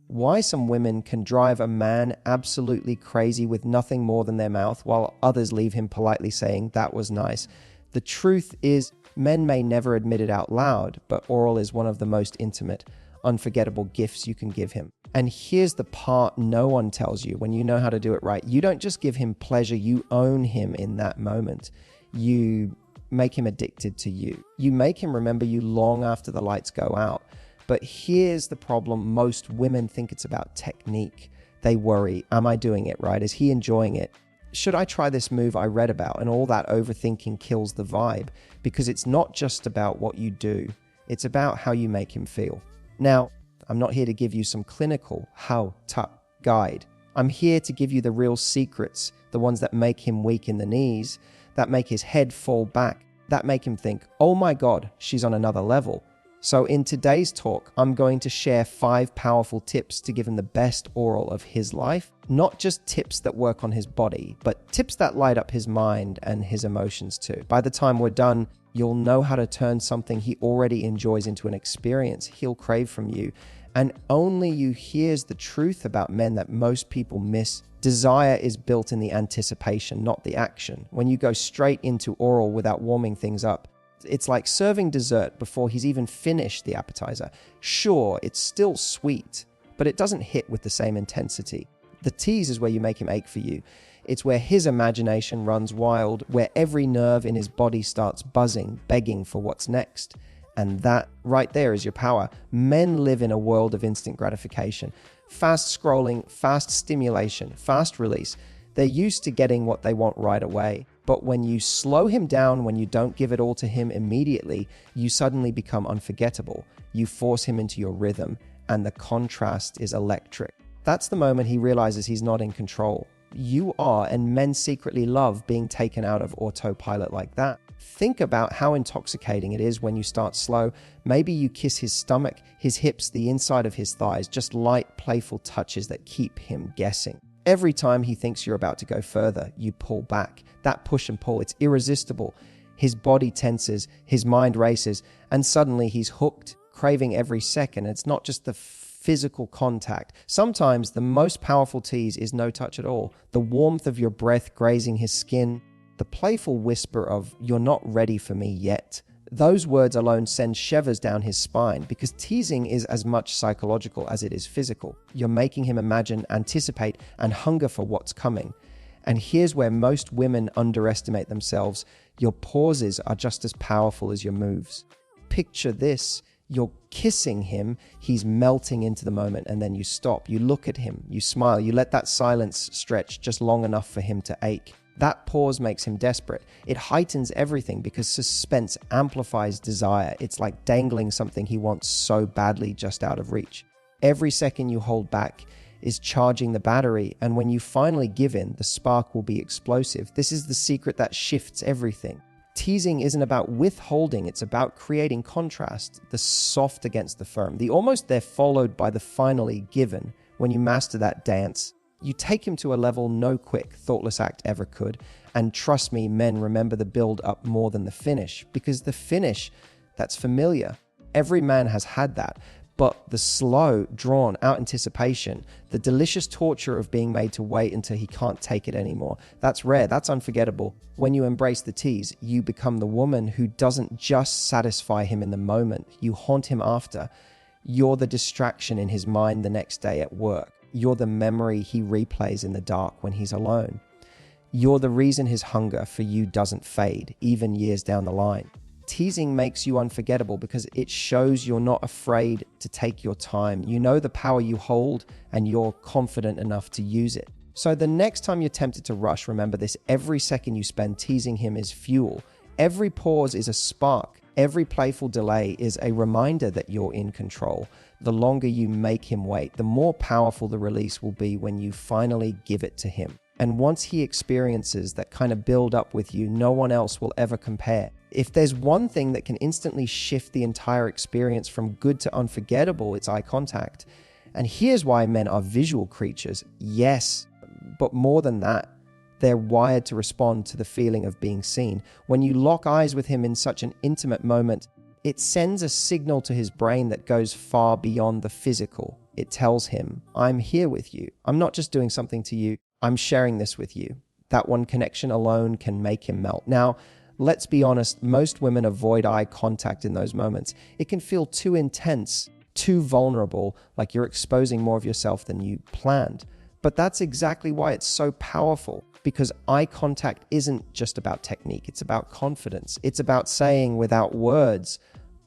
why some women can drive a man absolutely crazy with nothing more than their mouth, while others leave him politely saying, "That was nice." The truth is, men may never admit it out loud, but oral is one of the most intimate, unforgettable gifts you can give him. And here's the part no one tells you when you know how to do it right. You don't just give him pleasure, you own him in that moment. You make him addicted to you. You make him remember you long after the lights go out. But here's the problem. Most women think it's about technique. They worry, am I doing it right? Is he enjoying it? Should I try this move I read about? And all that overthinking kills the vibe, because it's not just about what you do. It's about how you make him feel. Now, I'm not here to give you some clinical how-to guide. I'm here to give you the real secrets, the ones that make him weak in the knees, that make his head fall back, that make him think, oh my God, she's on another level. So in today's talk, I'm going to share 5 powerful tips to give him the best oral of his life. Not just tips that work on his body, but tips that light up his mind and his emotions too. By the time we're done, you'll know how to turn something he already enjoys into an experience he'll crave from you. And only you hears the truth about men that most people miss. Desire is built in the anticipation, not the action. When you go straight into oral without warming things up, it's like serving dessert before he's even finished the appetizer. Sure, it's still sweet, but it doesn't hit with the same intensity. The tease is where you make him ache for you. It's where his imagination runs wild, where every nerve in his body starts buzzing, begging for what's next. And that right there is your power. Men live in a world of instant gratification. Fast scrolling, fast stimulation, fast release. They're used to getting what they want right away. But when you slow him down, when you don't give it all to him immediately, you suddenly become unforgettable. You force him into your rhythm, and the contrast is electric. That's the moment he realizes he's not in control. You are, and men secretly love being taken out of autopilot like that. Think about how intoxicating it is when you start slow. Maybe you kiss his stomach, his hips, the inside of his thighs, just light, playful touches that keep him guessing. Every time he thinks you're about to go further, you pull back. That push and pull, it's irresistible. His body tenses, his mind races, and suddenly he's hooked, craving every second. It's not just the physical contact. Sometimes the most powerful tease is no touch at all. The warmth of your breath grazing his skin, the playful whisper of, "You're not ready for me yet." Those words alone send shivers down his spine, because teasing is as much psychological as it is physical. You're making him imagine, anticipate, and hunger for what's coming. And here's where most women underestimate themselves. Your pauses are just as powerful as your moves. Picture this. You're kissing him, he's melting into the moment, and then you stop. You look at him, you smile, you let that silence stretch just long enough for him to ache. That pause makes him desperate. It heightens everything because suspense amplifies desire. It's like dangling something he wants so badly just out of reach. Every second you hold back is charging the battery, and when you finally give in, the spark will be explosive. This is the secret that shifts everything. Teasing isn't about withholding, it's about creating contrast, the soft against the firm, the almost there followed by the finally given. When you master that dance, you take him to a level no quick, thoughtless act ever could. And trust me, men remember the build up more than the finish, because the finish, that's familiar. Every man has had that. But the slow, drawn out anticipation, the delicious torture of being made to wait until he can't take it anymore, that's rare, that's unforgettable. When you embrace the tease, you become the woman who doesn't just satisfy him in the moment, you haunt him after. You're the distraction in his mind the next day at work. You're the memory he replays in the dark when he's alone. You're the reason his hunger for you doesn't fade, even years down the line. Teasing makes you unforgettable because it shows you're not afraid to take your time. You know the power you hold, and you're confident enough to use it. So the next time you're tempted to rush, remember this: every second you spend teasing him is fuel. Every pause is a spark. Every playful delay is a reminder that you're in control. The longer you make him wait, the more powerful the release will be when you finally give it to him. And once he experiences that kind of build up with you, no one else will ever compare. If there's one thing that can instantly shift the entire experience from good to unforgettable, it's eye contact. And here's why men are visual creatures. Yes, but more than that, they're wired to respond to the feeling of being seen. When you lock eyes with him in such an intimate moment, it sends a signal to his brain that goes far beyond the physical. It tells him, I'm here with you. I'm not just doing something to you. I'm sharing this with you. That one connection alone can make him melt. Now, let's be honest, most women avoid eye contact in those moments. It can feel too intense, too vulnerable, like you're exposing more of yourself than you planned. But that's exactly why it's so powerful, because eye contact isn't just about technique. It's about confidence. It's about saying without words,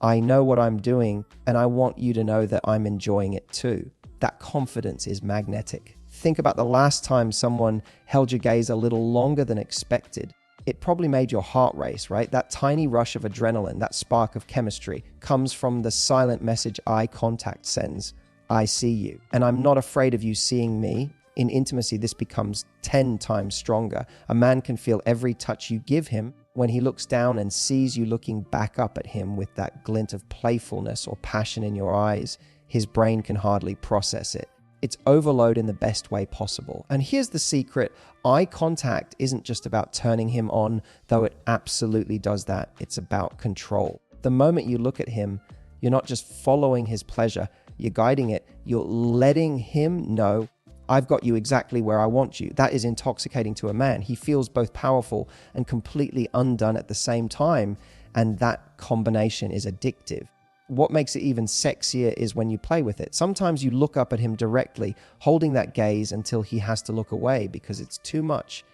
I know what I'm doing, and I want you to know that I'm enjoying it too. That confidence is magnetic. Think about the last time someone held your gaze a little longer than expected. It probably made your heart race, right? That tiny rush of adrenaline, that spark of chemistry, comes from the silent message eye contact sends. I see you, and I'm not afraid of you seeing me. In intimacy, this becomes 10 times stronger. A man can feel every touch you give him. When he looks down and sees you looking back up at him with that glint of playfulness or passion in your eyes, his brain can hardly process it. It's overload in the best way possible. And here's the secret. Eye contact isn't just about turning him on, though it absolutely does that. It's about control. The moment you look at him, you're not just following his pleasure, you're guiding it. You're letting him know, I've got you exactly where I want you. That is intoxicating to a man. He feels both powerful and completely undone at the same time. And that combination is addictive. What makes it even sexier is when you play with it. Sometimes you look up at him directly, holding that gaze until he has to look away because it's too much.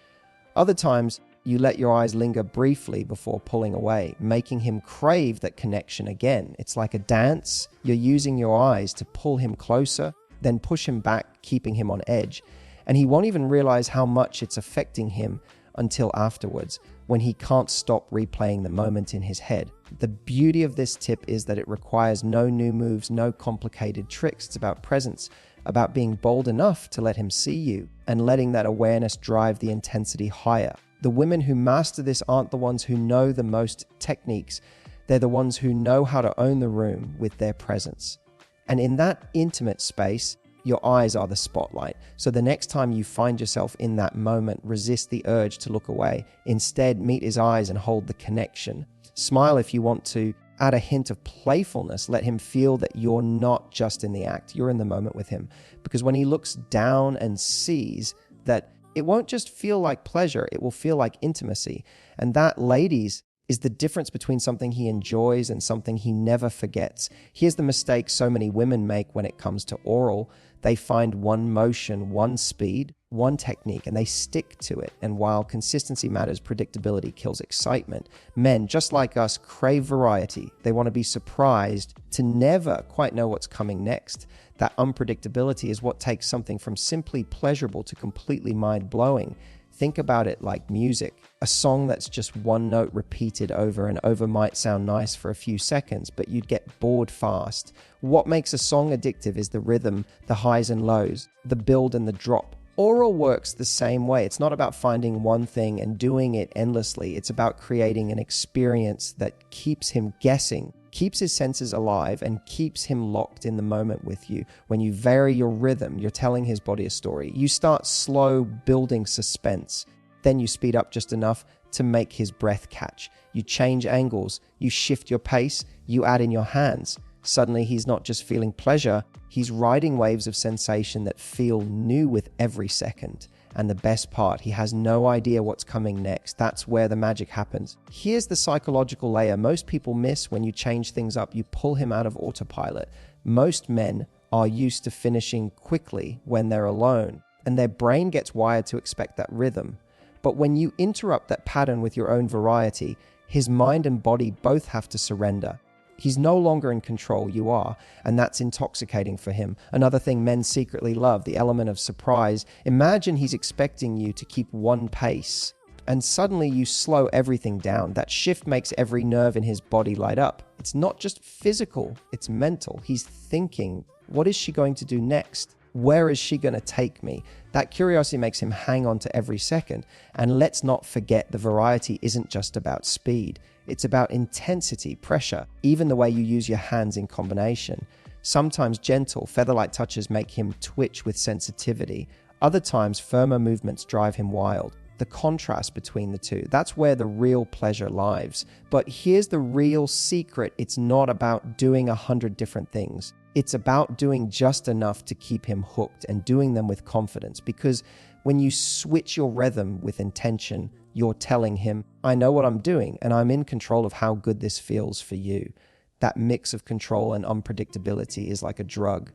Other times, you let your eyes linger briefly before pulling away, making him crave that connection again. It's like a dance. You're using your eyes to pull him closer, then push him back, keeping him on edge. And he won't even realize how much it's affecting him until afterwards, when he can't stop replaying the moment in his head. The beauty of this tip is that it requires no new moves, no complicated tricks. It's about presence, about being bold enough to let him see you and letting that awareness drive the intensity higher. The women who master this aren't the ones who know the most techniques. They're the ones who know how to own the room with their presence. And in that intimate space, your eyes are the spotlight. So the next time you find yourself in that moment, resist the urge to look away. Instead, meet his eyes and hold the connection. Smile if you want to. Add a hint of playfulness. Let him feel that you're not just in the act, you're in the moment with him. Because when he looks down and sees that, it won't just feel like pleasure, it will feel like intimacy. And that, ladies, is the difference between something he enjoys and something he never forgets. Here's the mistake so many women make when it comes to oral. They find one motion, one speed, one technique, and they stick to it. And while consistency matters, predictability kills excitement. Men, just like us, crave variety. They want to be surprised, to never quite know what's coming next. That unpredictability is what takes something from simply pleasurable to completely mind-blowing. Think about it like music. A song that's just one note repeated over and over might sound nice for a few seconds, but you'd get bored fast. What makes a song addictive is the rhythm, the highs and lows, the build and the drop. Oral works the same way. It's not about finding one thing and doing it endlessly. It's about creating an experience that keeps him guessing, keeps his senses alive, and keeps him locked in the moment with you. When you vary your rhythm, you're telling his body a story. You start slow, building suspense. Then you speed up just enough to make his breath catch. You change angles, you shift your pace, you add in your hands. Suddenly he's not just feeling pleasure, he's riding waves of sensation that feel new with every second. And the best part, he has no idea what's coming next. That's where the magic happens. Here's the psychological layer most people miss when you change things up. You pull him out of autopilot. Most men are used to finishing quickly when they're alone, and their brain gets wired to expect that rhythm. But when you interrupt that pattern with your own variety, his mind and body both have to surrender. He's no longer in control, you are, and that's intoxicating for him. Another thing men secretly love, the element of surprise. Imagine he's expecting you to keep one pace, and suddenly you slow everything down. That shift makes every nerve in his body light up. It's not just physical, it's mental. He's thinking, what is she going to do next? Where is she going to take me? That curiosity makes him hang on to every second. And let's not forget, the variety isn't just about speed. It's about intensity, pressure, even the way you use your hands in combination. Sometimes gentle, feather-like touches make him twitch with sensitivity. Other times, firmer movements drive him wild. the contrast between the two. That's where the real pleasure lies. But here's the real secret. It's not about doing 100 different things. It's about doing just enough to keep him hooked and doing them with confidence. Because when you switch your rhythm with intention, you're telling him, I know what I'm doing and I'm in control of how good this feels for you. That mix of control and unpredictability is like a drug.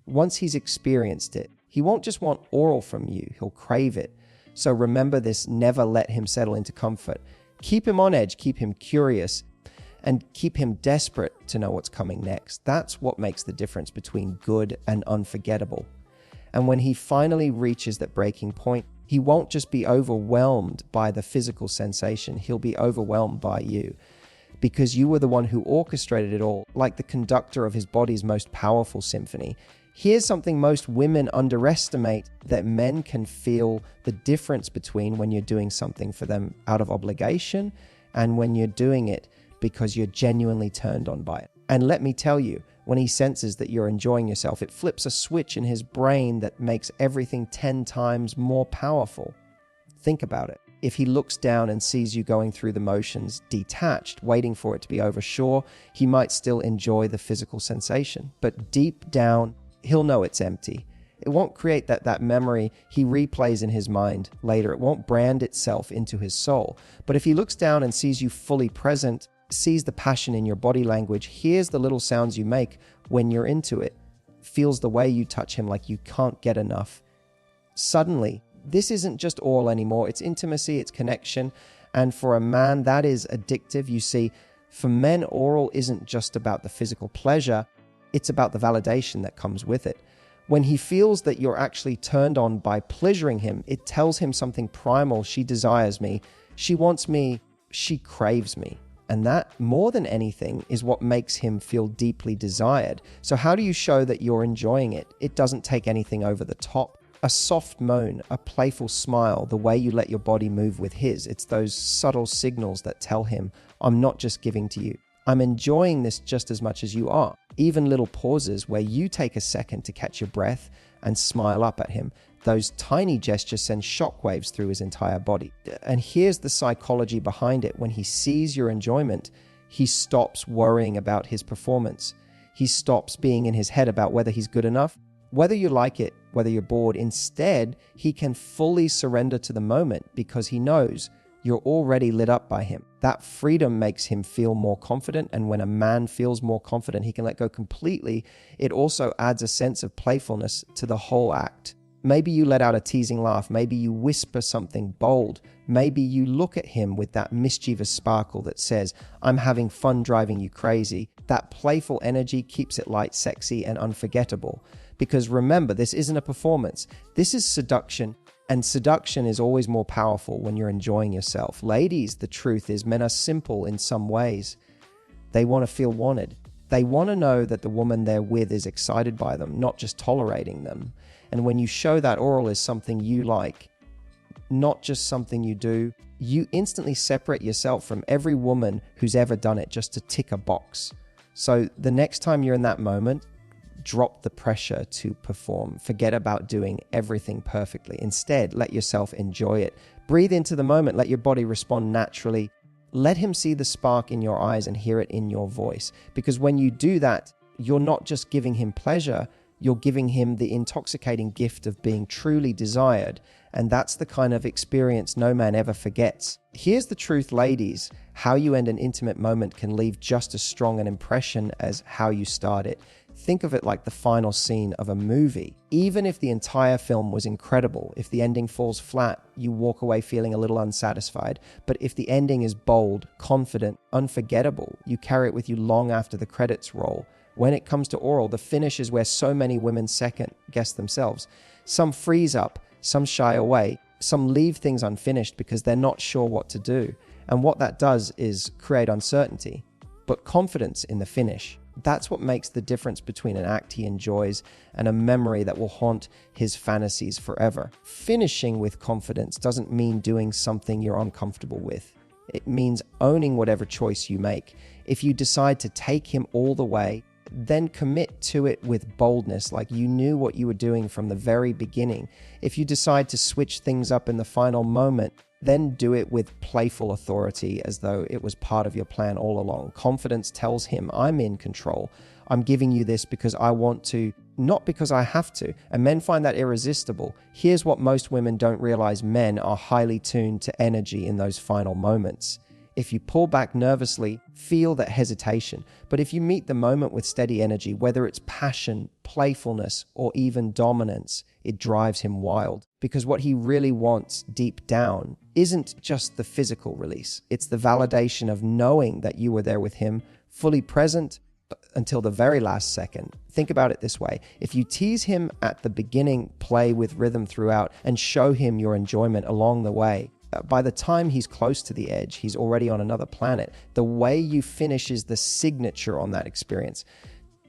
Once he's experienced it, he won't just want oral from you, he'll crave it. So remember this, never let him settle into comfort. Keep him on edge, keep him curious, and keep him desperate to know what's coming next. That's what makes the difference between good and unforgettable. And when he finally reaches that breaking point, he won't just be overwhelmed by the physical sensation, he'll be overwhelmed by you. Because you were the one who orchestrated it all, like the conductor of his body's most powerful symphony. Here's something most women underestimate, that men can feel the difference between when you're doing something for them out of obligation and when you're doing it because you're genuinely turned on by it. And let me tell you, when he senses that you're enjoying yourself, it flips a switch in his brain that makes everything 10 times more powerful. Think about it. If he looks down and sees you going through the motions, detached, waiting for it to be over, sure, he might still enjoy the physical sensation. But deep down, he'll know it's empty. It won't create that memory he replays in his mind later. It won't brand itself into his soul. But if he looks down and sees you fully present, sees the passion in your body language, hears the little sounds you make when you're into it, feels the way you touch him like you can't get enough, suddenly, this isn't just oral anymore. It's intimacy, it's connection. And for a man, that is addictive. You see, for men, oral isn't just about the physical pleasure. It's about the validation that comes with it. When he feels that you're actually turned on by pleasuring him, it tells him something primal. She desires me. She wants me. She craves me. And that, more than anything, is what makes him feel deeply desired. So how do you show that you're enjoying it? It doesn't take anything over the top. A soft moan, a playful smile, the way you let your body move with his. It's those subtle signals that tell him, I'm not just giving to you. I'm enjoying this just as much as you are. Even little pauses where you take a second to catch your breath and smile up at him. Those tiny gestures send shockwaves through his entire body. And here's the psychology behind it. When he sees your enjoyment, he stops worrying about his performance. He stops being in his head about whether he's good enough, whether you like it, whether you're bored. Instead, he can fully surrender to the moment because he knows you're already lit up by him. That freedom makes him feel more confident, and when a man feels more confident, he can let go completely. It also adds a sense of playfulness to the whole act. Maybe you let out a teasing laugh, maybe you whisper something bold, maybe you look at him with that mischievous sparkle that says, I'm having fun driving you crazy. That playful energy keeps it light, sexy, and unforgettable. Because remember, this isn't a performance. This is seduction. And seduction is always more powerful when you're enjoying yourself. Ladies, the truth is, men are simple in some ways. They want to feel wanted. They want to know that the woman they're with is excited by them, not just tolerating them. And when you show that oral is something you like, not just something you do, you instantly separate yourself from every woman who's ever done it just to tick a box. So the next time you're in that moment, drop the pressure to perform. Forget about doing everything perfectly. Instead, let yourself enjoy it. Breathe into the moment. Let your body respond naturally. Let him see the spark in your eyes and hear it in your voice. Because when you do that, you're not just giving him pleasure, you're giving him the intoxicating gift of being truly desired. And that's the kind of experience no man ever forgets. Here's the truth, ladies. How you end an intimate moment can leave just as strong an impression as how you start it. Think of it like the final scene of a movie. Even if the entire film was incredible, if the ending falls flat, you walk away feeling a little unsatisfied. But if the ending is bold, confident, unforgettable, you carry it with you long after the credits roll. When it comes to oral, the finish is where so many women second guess themselves. Some freeze up, some shy away, some leave things unfinished because they're not sure what to do. And what that does is create uncertainty, but confidence in the finish. That's what makes the difference between an act he enjoys and a memory that will haunt his fantasies forever. Finishing with confidence doesn't mean doing something you're uncomfortable with. It means owning whatever choice you make. If you decide to take him all the way, then commit to it with boldness, like you knew what you were doing from the very beginning. If you decide to switch things up in the final moment, then do it with playful authority, as though it was part of your plan all along. Confidence tells him, I'm in control. I'm giving you this because I want to, not because I have to. And men find that irresistible. Here's what most women don't realize: men are highly tuned to energy in those final moments. If you pull back nervously, feel that hesitation. But if you meet the moment with steady energy, whether it's passion, playfulness, or even dominance, it drives him wild. Because what he really wants deep down isn't just the physical release. It's the validation of knowing that you were there with him, fully present until the very last second. Think about it this way. If you tease him at the beginning, play with rhythm throughout, and show him your enjoyment along the way, by the time he's close to the edge, he's already on another planet. The way you finish is the signature on that experience.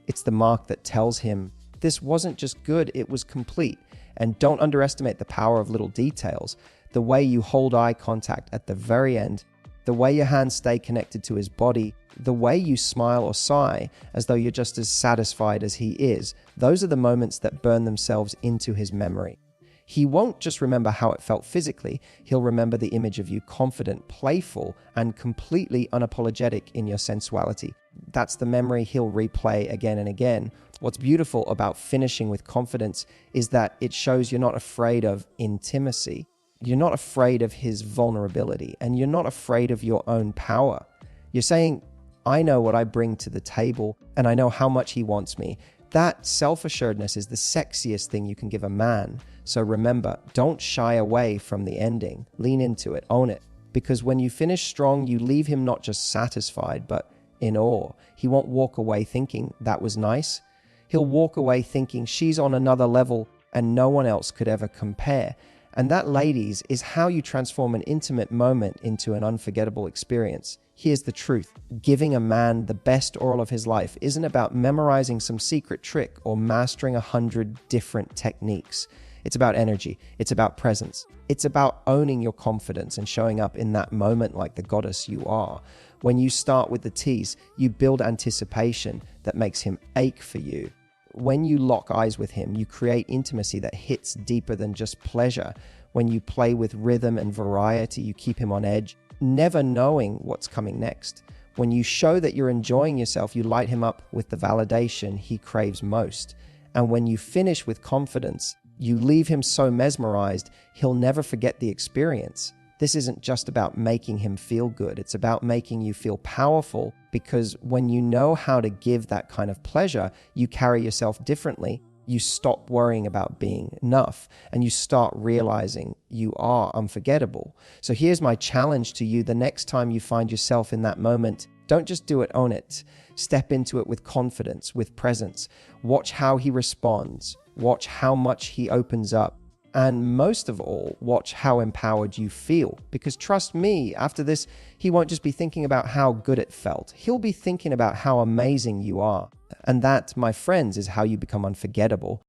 It's the mark that tells him this wasn't just good, it was complete. And don't underestimate the power of little details. The way you hold eye contact at the very end, the way your hands stay connected to his body, the way you smile or sigh as though you're just as satisfied as he is, those are the moments that burn themselves into his memory. He won't just remember how it felt physically, he'll remember the image of you confident, playful, and completely unapologetic in your sensuality. That's the memory he'll replay again and again. What's beautiful about finishing with confidence is that it shows you're not afraid of intimacy. You're not afraid of his vulnerability, and you're not afraid of your own power. You're saying, I know what I bring to the table, and I know how much he wants me. That self-assuredness is the sexiest thing you can give a man. So remember, don't shy away from the ending. Lean into it, own it. Because when you finish strong, you leave him not just satisfied, but in awe. He won't walk away thinking, that was nice. He'll walk away thinking, she's on another level and no one else could ever compare. And that, ladies, is how you transform an intimate moment into an unforgettable experience. Here's the truth. Giving a man the best oral of his life isn't about memorizing some secret trick or mastering 100 different techniques. It's about energy. It's about presence. It's about owning your confidence and showing up in that moment like the goddess you are. When you start with the tease, you build anticipation that makes him ache for you. When you lock eyes with him, you create intimacy that hits deeper than just pleasure. When you play with rhythm and variety, you keep him on edge, never knowing what's coming next. When you show that you're enjoying yourself, you light him up with the validation he craves most. And when you finish with confidence, you leave him so mesmerized, he'll never forget the experience. This isn't just about making him feel good. It's about making you feel powerful, because when you know how to give that kind of pleasure, you carry yourself differently. You stop worrying about being enough and you start realizing you are unforgettable. So here's my challenge to you. The next time you find yourself in that moment, don't just do it, own it. Step into it with confidence, with presence. Watch how he responds. Watch how much he opens up. And most of all, watch how empowered you feel. Because trust me, after this, he won't just be thinking about how good it felt. He'll be thinking about how amazing you are. And that, my friends, is how you become unforgettable.